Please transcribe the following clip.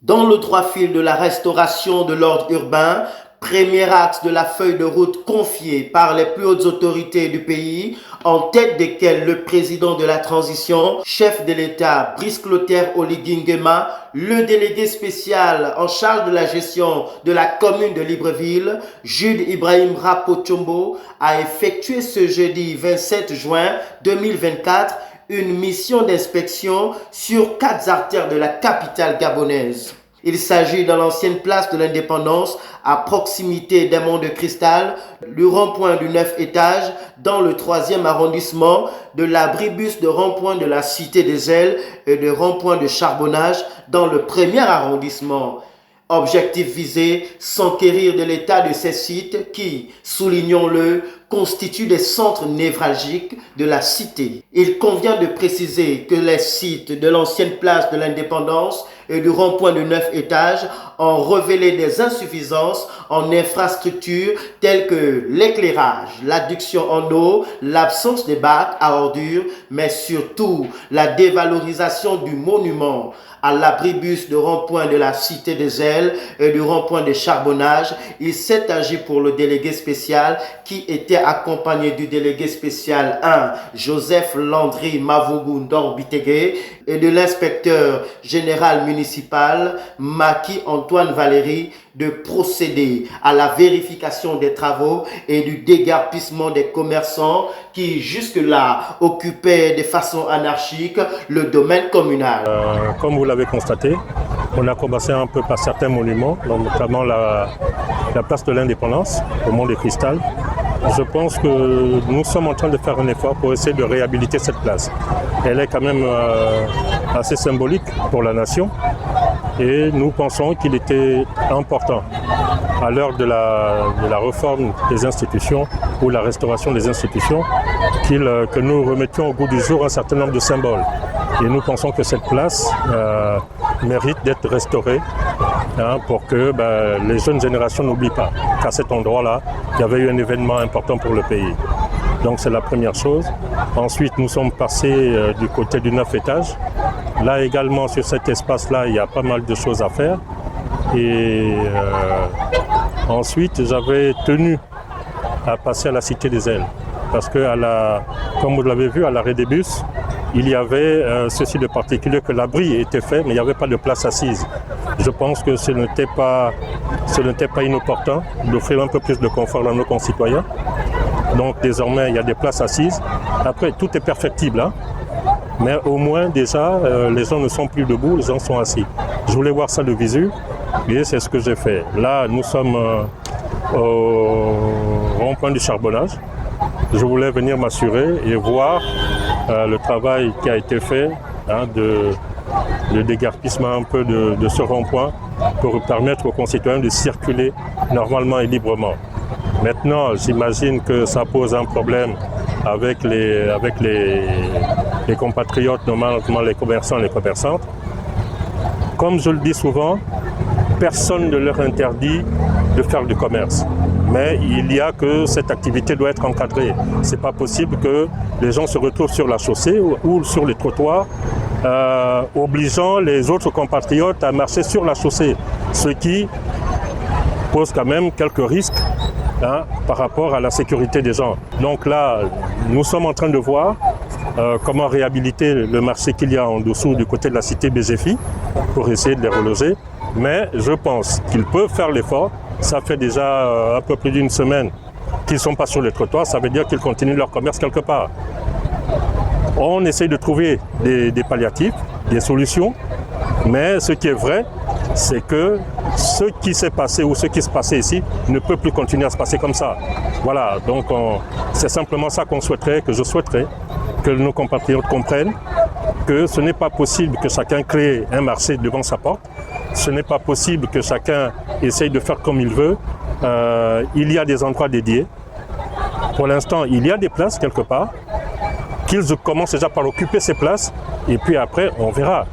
Dans le droit fil de la restauration de l'ordre urbain, premier axe de la feuille de route confiée par les plus hautes autorités du pays, en tête desquelles le président de la transition, chef de l'État Brice Clotaire Oligui Nguema, le délégué spécial en charge de la gestion de la commune de Libreville, Jude Ibrahim Rapochombo, a effectué ce jeudi 27 juin 2024 une mission d'inspection sur 4 artères de la capitale gabonaise. Il s'agit de l'ancienne place de l'Indépendance, à proximité des Monts de Cristal, du rond-point du 9 étages, dans le 3e arrondissement, de l'abribus de rond-point de la Cité des Ailes et de rond-point de Charbonnage, dans le 1er arrondissement. Objectif visé, s'enquérir de l'état de ces sites qui, soulignons-le, constituent des centres névralgiques de la cité. Il convient de préciser que les sites de l'ancienne place de l'Indépendance et du rond-point de 9 étages ont révélé des insuffisances en infrastructures telles que l'éclairage, l'adduction en eau, l'absence de bacs à ordures, mais surtout la dévalorisation du monument. À l'abribus de rond-point de la Cité des Ailes et du rond-point de Charbonnage, il s'est agi pour le délégué spécial qui était accompagné du délégué spécial 1, Joseph Landry Mavougou Ndor-Bitegue, et de l'inspecteur général municipal, Maki Antoine Valéry, de procéder à la vérification des travaux et du déguerpissement des commerçants qui jusque-là occupaient de façon anarchique le domaine communal. Comme vous l'avez constaté, on a commencé un peu par certains monuments, notamment la place de l'Indépendance, au Mont de Cristal. Je pense que nous sommes en train de faire un effort pour essayer de réhabiliter cette place. Elle est quand même assez symbolique pour la nation et nous pensons qu'il était important à l'heure de la réforme des institutions ou la restauration des institutions que nous remettions au goût du jour un certain nombre de symboles. Et nous pensons que cette place mérite d'être restaurée pour que les jeunes générations n'oublient pas qu'à cet endroit-là, il y avait eu un événement important pour le pays. Donc c'est la première chose. Ensuite, nous sommes passés du côté du 9 étage. Là également, sur cet espace-là, il y a pas mal de choses à faire. Et ensuite, j'avais tenu à passer à la Cité des Ailes. Parce que, comme vous l'avez vu, à l'arrêt des bus, il y avait ceci de particulier que l'abri était fait, mais il n'y avait pas de place assise. Je pense que ce n'était pas inopportun d'offrir un peu plus de confort à nos concitoyens. Donc désormais, il y a des places assises. Après, tout est perfectible, mais au moins déjà, les gens ne sont plus debout, les gens sont assis. Je voulais voir ça de visu et c'est ce que j'ai fait. Là, nous sommes au rond-point du Charbonnage. Je voulais venir m'assurer et voir le travail qui a été fait de déguerpissement un peu de ce rond-point pour permettre aux concitoyens de circuler normalement et librement. Maintenant, j'imagine que ça pose un problème avec les compatriotes, notamment les commerçants et les commerçantes. Comme je le dis souvent, personne ne leur interdit de faire du commerce. Mais il y a que cette activité doit être encadrée. Ce n'est pas possible que les gens se retrouvent sur la chaussée ou sur les trottoirs, obligeant les autres compatriotes à marcher sur la chaussée, ce qui pose quand même quelques risques par rapport à la sécurité des gens. Donc là, nous sommes en train de voir comment réhabiliter le marché qu'il y a en dessous du côté de la cité BGFI pour essayer de les reloger. Mais je pense qu'ils peuvent faire l'effort. Ça fait déjà un peu plus d'une semaine qu'ils ne sont pas sur les trottoirs. Ça veut dire qu'ils continuent leur commerce quelque part. On essaye de trouver des palliatifs, des solutions. Mais ce qui est vrai, c'est que ce qui s'est passé ou ce qui se passait ici ne peut plus continuer à se passer comme ça. Voilà, donc c'est simplement ça qu'on souhaiterait, que je souhaiterais, que nos compatriotes comprennent que ce n'est pas possible que chacun crée un marché devant sa porte. Ce n'est pas possible que chacun essaye de faire comme il veut. Il y a des endroits dédiés. Pour l'instant, il y a des places quelque part. Qu'ils commencent déjà par occuper ces places et puis après, on verra.